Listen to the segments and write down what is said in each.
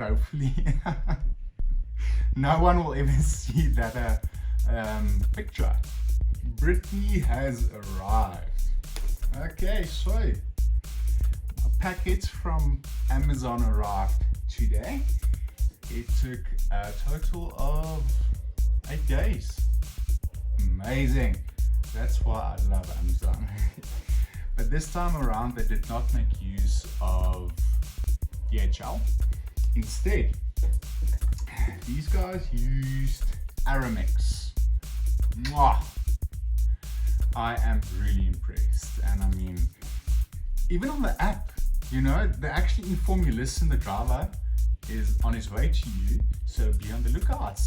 hopefully no one will ever see that picture. Britney has arrived. Okay, so a package from Amazon arrived today. It took a total of 8 days. Amazing. That's why I love Amazon. But this time around they did not make use of DHL. Instead, these guys used Aramex. Mwah! I am really impressed, and I mean, even on the app, you know, they actually inform you, listen, the driver is on his way to you, so be on the lookout.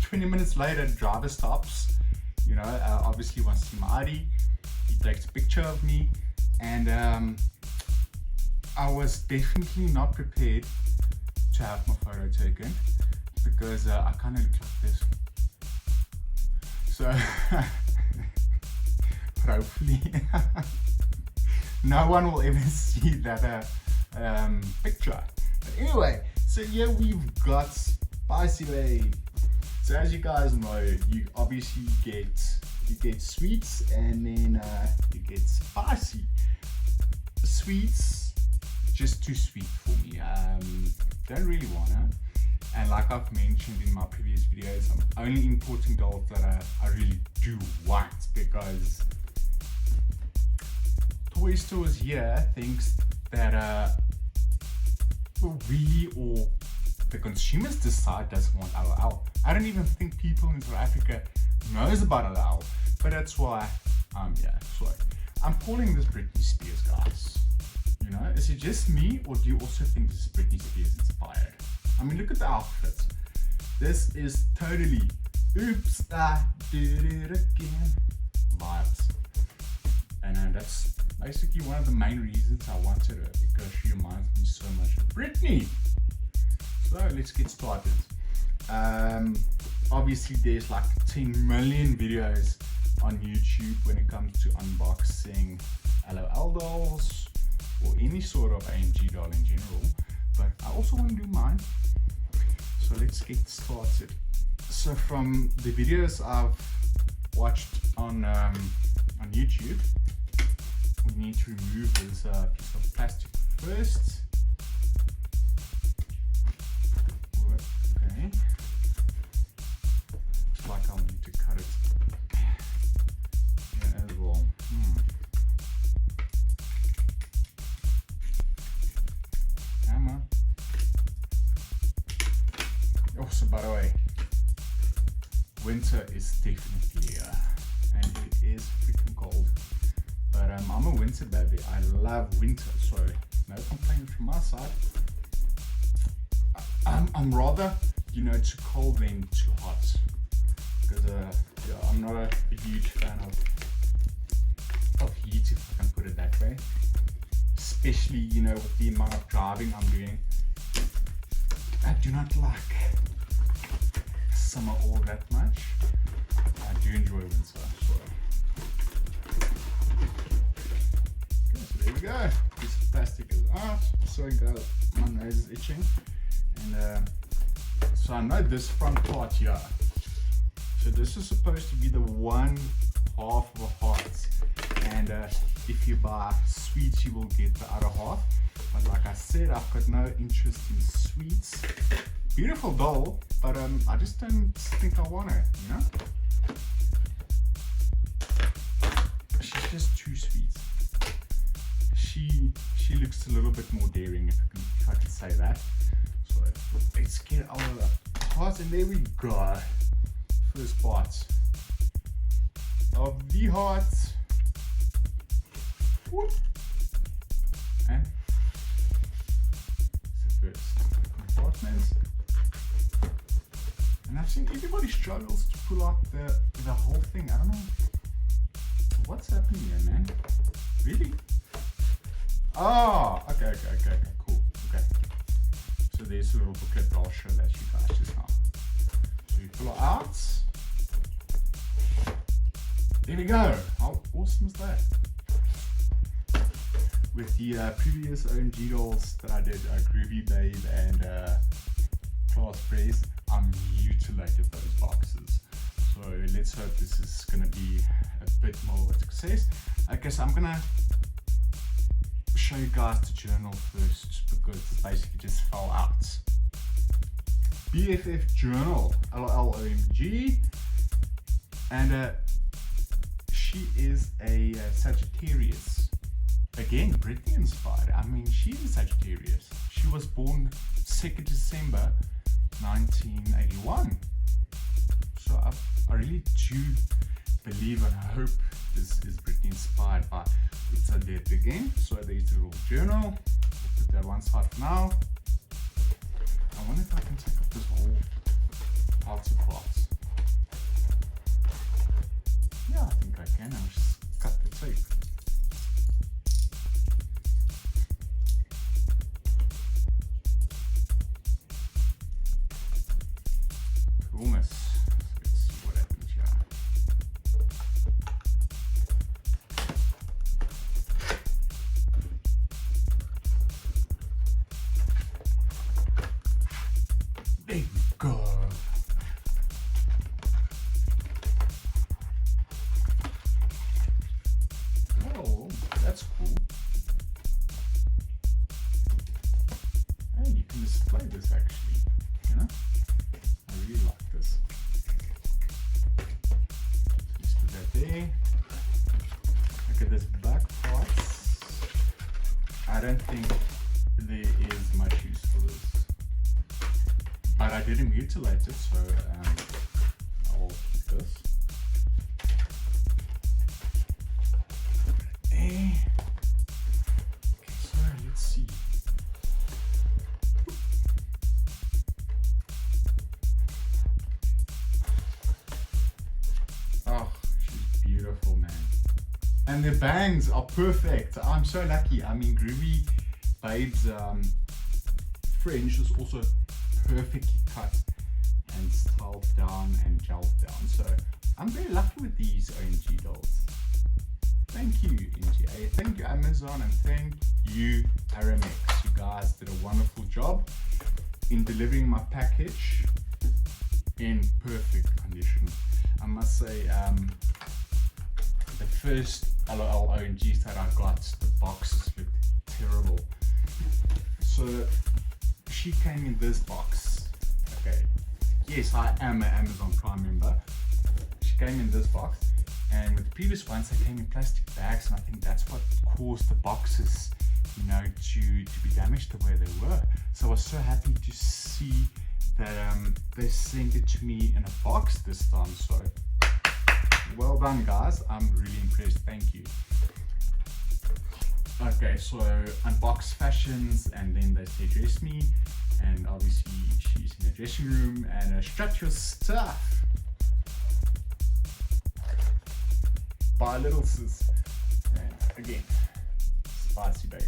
20 minutes later, the driver stops, you know, obviously wants to see my ID, he takes a picture of me, and I was definitely not prepared to have my photo taken, because I kind of look like this. So hopefully no one will ever see that picture. But anyway, so here we've got SpIcY BaBe. So as you guys know, you obviously get sweets, and then you get spicy. Sweets, just too sweet for me. Don't really wanna. And like I've mentioned in my previous videos, I'm only importing dolls that I really do want, because toy stores here thinks that we or the consumers decide doesn't want LOL. I don't even think people in South Africa knows about LOL, but that's why I'm here. So I'm calling this Britney Spears, guys. You know, is it just me, or do you also think this is Britney Spears inspired? I mean, look at the outfit. This is totally oops, I did it again vibes. And that's basically one of the main reasons I wanted her, because she reminds me so much of Britney. So let's get started. Obviously there's like 10 million videos on YouTube when it comes to unboxing LOL dolls or any sort of AMG doll in general, but I also want to do mine. So let's get started. So from the videos I've watched on YouTube, we need to remove this piece of plastic first. Okay. Looks like I'll need to cut it here as well. Hammer. Also, by the way, winter is definitely here, and it is freaking cold. But I'm a winter baby. I love winter, so no complaints from my side. I'm rather, you know, too cold than too hot, because yeah, I'm not a huge fan of heat, if I can put it that way. Especially, you know, with the amount of driving I'm doing. I do not like summer all that much. I do enjoy winter. So. Okay, so there we go. Piece of plastic is out. Sorry guys, my nose is itching. And so I know this front part here. So this is supposed to be the one half of a heart. And if you buy sweets, you will get the other half. But like I said, I've got no interest in sweets. Beautiful doll, but I just don't think I want her, you know? She's just too sweet. She looks a little bit more daring, if I can say that. So let's get our heart, and there we go. First part of the heart. Whoop. And it's the first compartment. And I've seen everybody struggles to pull out the whole thing. I don't know what's happening here, man. Really? Oh, okay, cool. Okay. So there's a little booklet, but I'll show that you guys just now. So you pull it out. There we go. How awesome is that? With the previous OMG dolls that I did, Groovy Babe and class press, I mutilated those boxes. So let's hope this is gonna be a bit more of a success. Okay, so I'm gonna show you guys the journal first because it basically just fell out. BFF journal, LOL OMG, and she is a Sagittarius. Again, BRITNEY inspired. I mean, she's a Sagittarius. She was born 2nd December 1981. So I really do believe and hope this is BRITNEY inspired by It's a Dead again. So there's the little journal. We'll put that one side for now. I wonder if I can take off this whole outer part. Yeah, I think I can. I'll just cut the tape. Coolness. Let's see what happens here. There we go. Oh, that's cool. Hey, you can display this actually, you know? I really like this. Just put that there. Okay, there's black parts. I don't think there is much use for this. But I didn't mutilate it, so I'll keep this. Okay, so let's see. Oh, she's beautiful, man. And the bangs are perfect. I'm so lucky. I mean, Groovy Babe's fringe is also perfectly cut and styled down and gelled down. So I'm very lucky with these OMG dolls. Thank you, MGA. Thank you, Amazon, and thank you, Aramex. You guys did a wonderful job in delivering my package in perfect condition. I must say, the first LOL OMGs that I got, the boxes looked terrible. So she came in this box. Okay, yes, I am an Amazon Prime member. She came in this box, and with the previous ones they came in plastic bags, and I think that's what caused the boxes, you know, to be damaged the way they were. So I was so happy to see that they sent it to me in a box this time. So well done, guys. I'm really impressed. Thank you. Okay, so unbox fashions, and then they say dress me, and obviously she's in the dressing room, and strut your stuff by Little Sis. And again, SpIcY babe.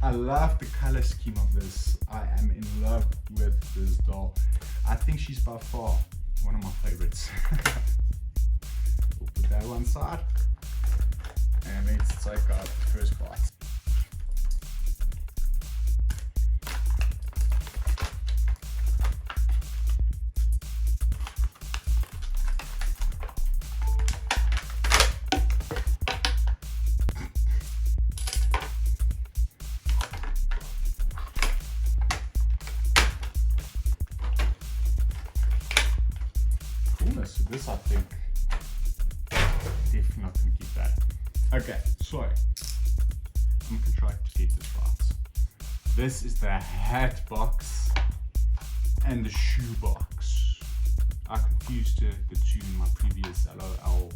I love the color scheme of this. I am in love with this doll. I think she's by far one of my favorites. We'll put that one side, and let's take out the first part. So this, I think, definitely not going to keep that. Okay, so I'm going to try to get this right. This is the hat box and the shoe box. I confused the two in my previous LOL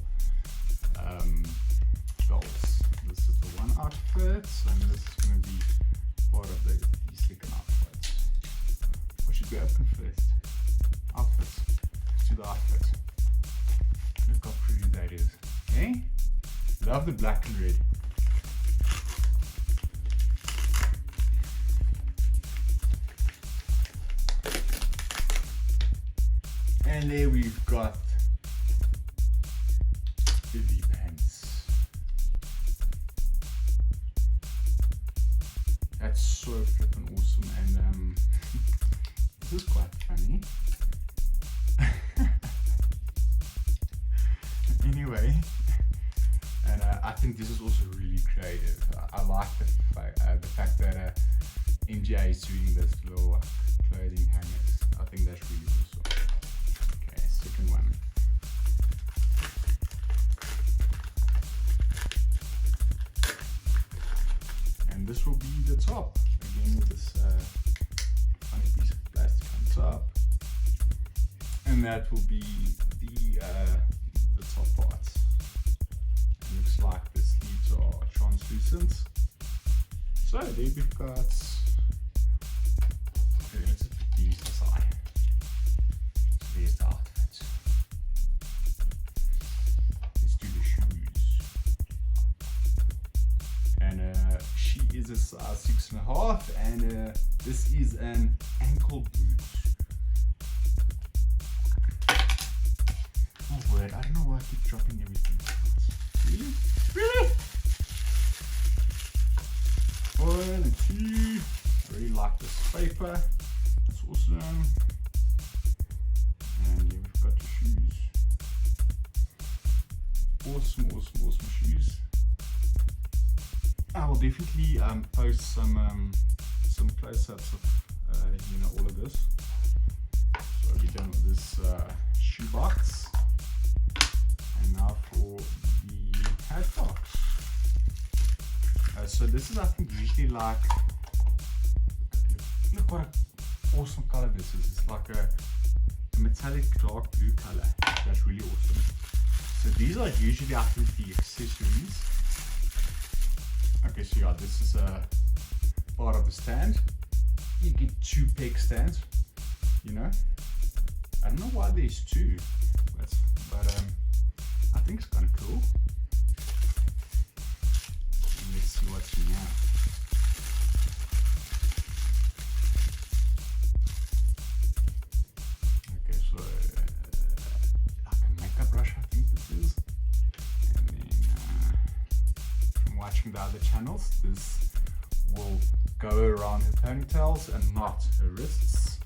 dolls. This is the one outfit, and this is going to be part of the second outfit. What should we open first? Outfits. Let's do the outfit. Look how pretty that is. Okay? Love the black and red. And there we've got the pants. That's so flippin' awesome, and this is quite fun. funny. Anyway, and I think this is also really creative. I like the fact that MGA is doing this little clothing hangers. I think that's really awesome. Okay, second one. And this will be the top. Again with this funny piece of plastic on top. And that will be the top part. It looks like the sleeves are translucent. So there we've got, okay, let's just put these aside. So there's the outfit. Let's do the shoes. And she is a size 6.5, and this is an ankle boot. Oh word, I don't know why I keep dropping everything. Really? Really? 1 and 2. I really like this paper. It's awesome. And here we've got the shoes. Awesome, awesome, awesome shoes. I will definitely post some close-ups of all of this. So we're done with this shoe box. And now for the hat box. So this is, I think, usually like, look what an awesome color this is. It's like a metallic dark blue color. That's really awesome. So these are usually, I think, the accessories. Okay, so yeah, this is a part of the stand. You get 2 peg stands, you know. I don't know why there's 2, but I think it's kind of cool. Let's see what's in now. Okay, so like a makeup brush, I think this is. And then from watching the other channels, this will go around her ponytails and not her wrists.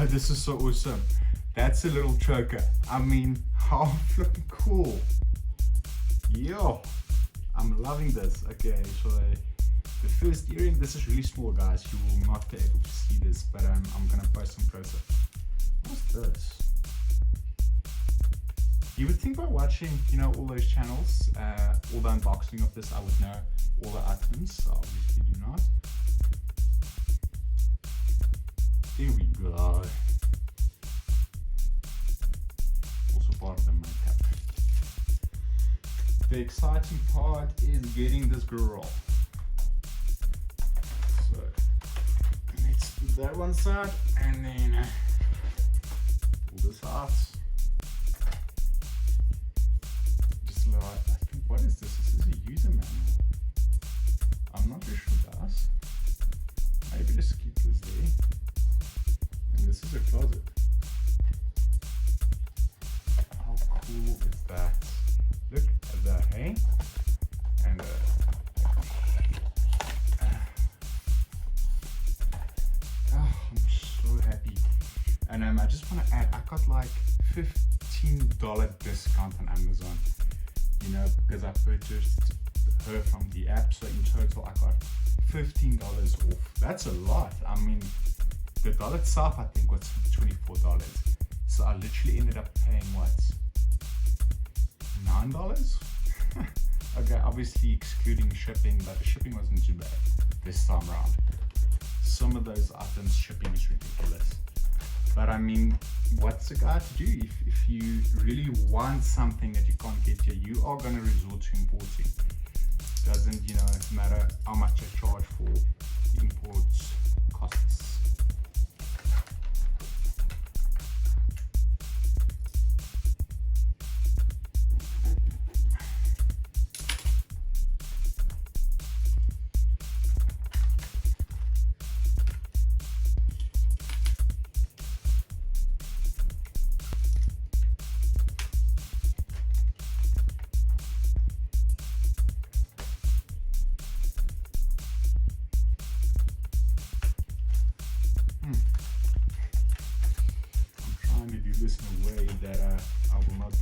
This is so awesome. That's a little choker. I mean, how flipping cool. Yo, I'm loving this. Okay, so the first earring, this is really small, guys. You will not be able to see this, but I'm gonna post some closer. What's this? You would think by watching, all those channels, all the unboxing of this, I would know all the items. I obviously do not. There we go. Also part of the makeup. The exciting part is getting this girl off. So let's put that one side and then pull this out. Just like, I think, what is this? This is a user manual. I'm not really sure, guys. Maybe just keep this there. And this is a closet. How cool is that? Look at that, hey? And I'm so happy. And I just want to add, I got like $15 discount on Amazon, because I purchased her from the app. So in total, I got $15 off. That's a lot. I mean, the doll itself, I think, was $24. So I literally ended up paying what? $9? Okay, obviously excluding shipping, but the shipping wasn't too bad this time around. Some of those items, shipping is ridiculous. But I mean, what's a guy to do? If you really want something that you can't get here, you are going to resort to importing. Doesn't, matter how much I charge for the imports costs.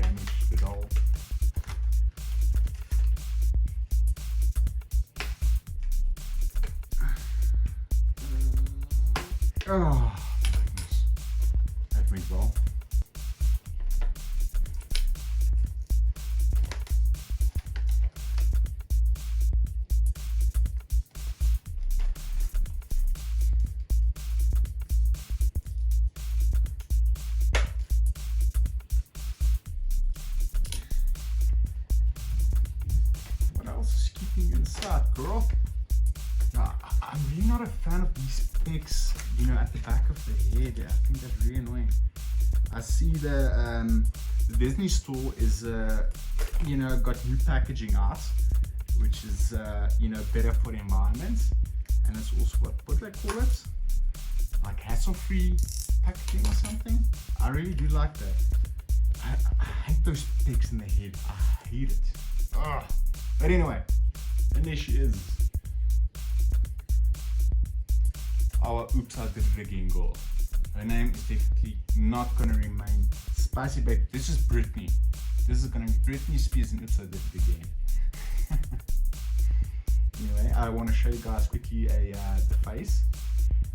damage the doll. Oh, goodness. That went well. What else is keeping you inside, girl? Now, I'm really not a fan of these pegs, you know, at the back of the head. I think that's really annoying. I see the Disney store is, you know, got new packaging out, which is, you know, better for the environment. And it's also what do they call it? Like hassle-free packaging or something. I really do like that. I hate those pegs in the head. I hate it. Ugh. But anyway, and there she is. Our oops, I did it again girl. Her name is definitely not gonna remain SpIcY BaBe. This is BRITNEY. This is gonna be Britney Spears and oops, I did it again. Anyway, I want to show you guys quickly the face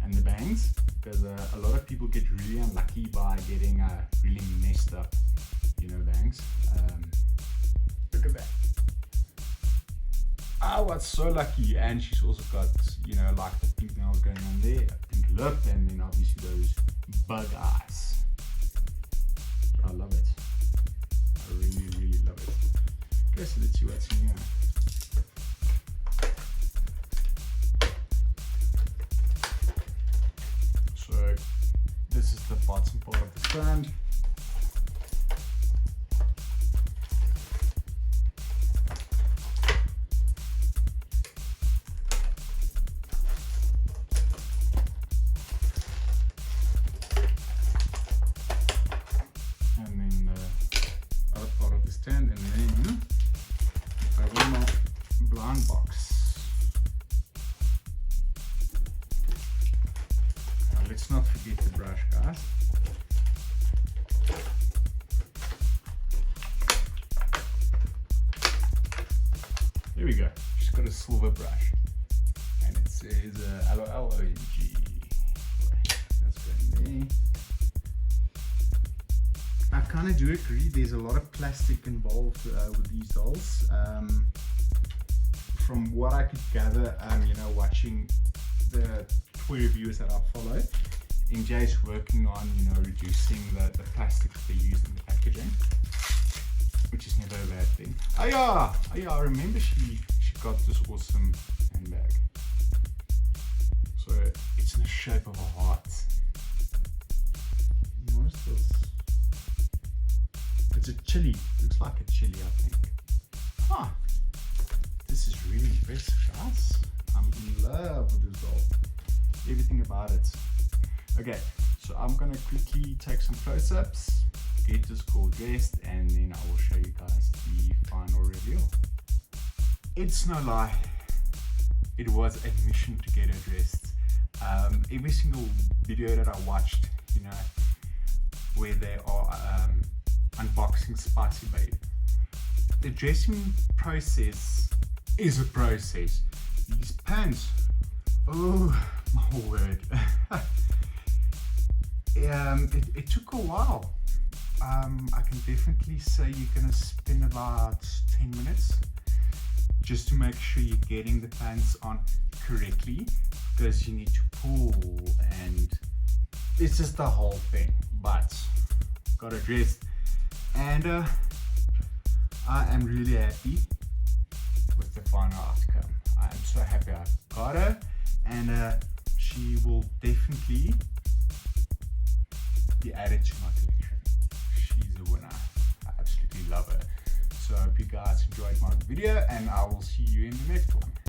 and the bangs, because a lot of people get really unlucky by getting really messed up, you know, bangs. Look at that. I was so lucky, and she's also got, you know, like the pink nails going on there, a pink lip, and then obviously those bug eyes. I love it. I really, really love it. Okay, so let's see what's in here. So this is the bottom part of the stand. And then the other part of the stand, and then one more blind box. Now let's not forget the brush, guys. Here we go. She's got a silver brush, and it says LOL OMG. That's going there. I kind of do agree, there's a lot of plastic involved with these dolls. From what I could gather, you know, watching the toy reviewers that I follow, MGA is working on, you know, reducing the plastic that they use in the packaging, which is never a bad thing. Oh yeah, I remember she got this awesome handbag. So it's in the shape of a heart. What is this? It's a chili. Looks like a chili, I think. Huh. This is really impressive, guys. I'm in love with this doll. Everything about it. Okay, so I'm gonna quickly take some close-ups, get this girl dressed, and then I will show you guys the final reveal. It's no lie. It was a mission to get her dressed. Every single video that I watched, you know, where they are unboxing SpIcY BaBe, the dressing process is a process. These pants, oh my word. It took a while. I can definitely say you're gonna spend about 10 minutes just to make sure you're getting the pants on correctly, because you need to pull, and it's just the whole thing. But got her dressed, and I am really happy with the final outcome. I am so happy I got her, and she will definitely be added to my collection. She's a winner. I absolutely love her. So I hope you guys enjoyed my video, and I will see you in the next one.